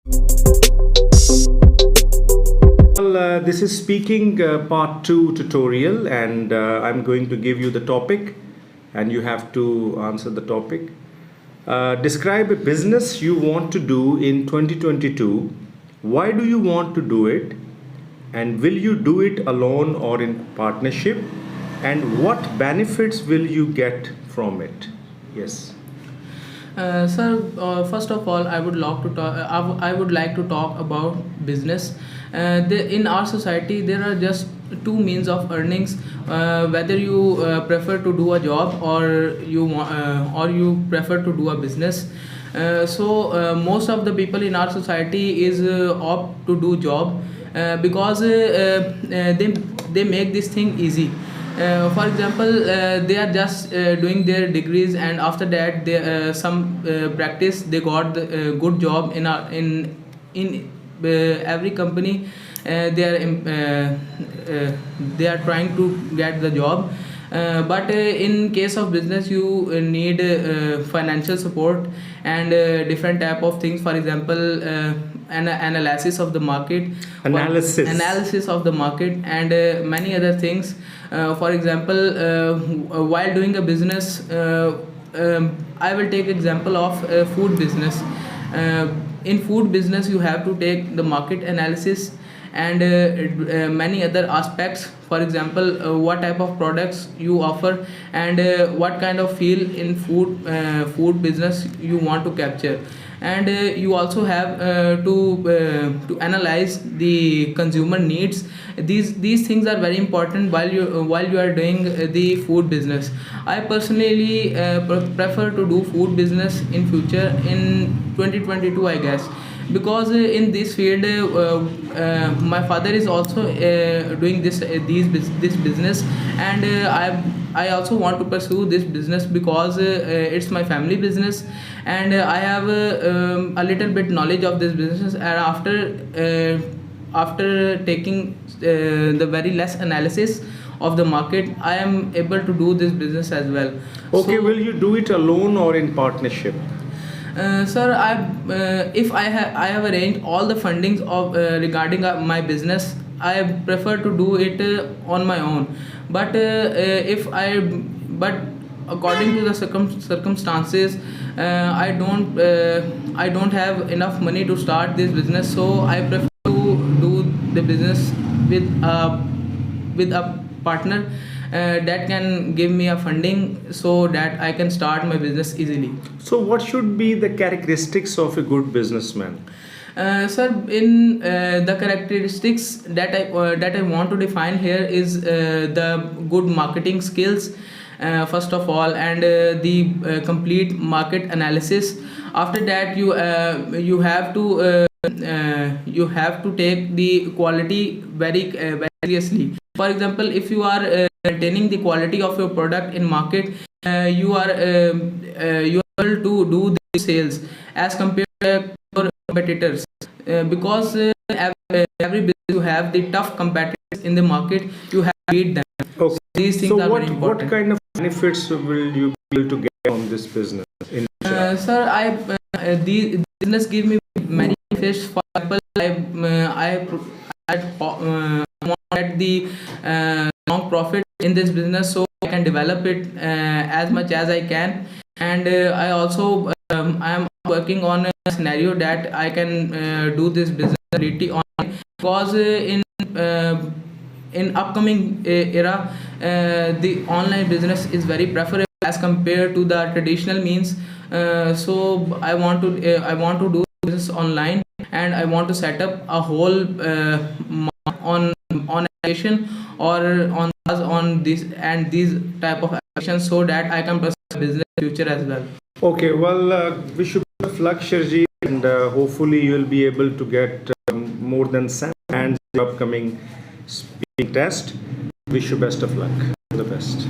Well, this is speaking part 2 tutorial, and I'm going to give you the topic and you have to answer the topic. Describe a business you want to do in 2022. Why do you want to do it? And will you do it alone or in partnership? And what benefits will you get from it? Yes. Sir, first of all, I would like to talk about business. In our society, there are just two means of earnings. Whether you prefer to do a job or you prefer to do a business. Most of the people in our society is opt to do job because they make this thing easy. For example, they are just doing their degrees, and after that they some practice, they got the good job in every company. They are trying to get the job, but in case of business you need financial support and different type of things. For example, an analysis of the market, analysis of the market, and many other things. For example, while doing a business, I will take example of food business. In food business, you have to take the market analysis and many other aspects. For example, what type of products you offer, and what kind of feel in food business you want to capture. And you also have to analyze the consumer needs. These things are very important while you are doing the food business. I personally prefer to do food business in future in 2022, I guess, because in this field my father is also doing this business, and I also want to pursue this business because it's my family business, and I have a little bit knowledge of this business. And after taking the very less analysis of the market, I am able to do this business as well. Okay, will you do it alone or in partnership? Sir, I have arranged all the fundings of regarding my business. I prefer to do it on my own. But but according to the circumstances, I don't have enough money to start this business. So I prefer to do the business with a partner that can give me a funding so that I can start my business easily. So, what should be the characteristics of a good businessman? Sir, in the characteristics that I want to define here is the good marketing skills, first of all, and the complete market analysis. After that, you have to take the quality very seriously. For example, if you are maintaining the quality of your product in market, you are able to do the sales as compared to your competitors, because every business you have the tough competitors in the market, you have to beat them. Okay. These things So, are very important. what kind of benefits will you be able to get from this business? Sir, the business give me many benefits. For example, I want the long profit in this business, so I can develop it as much as I can. And I am working on a scenario that I can do this business reality on, because in upcoming era, the online business is very preferable as compared to the traditional means. So I want to do business online, and I want to set up a whole on application or on this and these type of applications, so that I can pursue business future as well. Okay, well, wish you best of luck, Sharji, and hopefully you'll be able to get more than 7 hands in the upcoming speaking test. Wish you best of luck. All the best.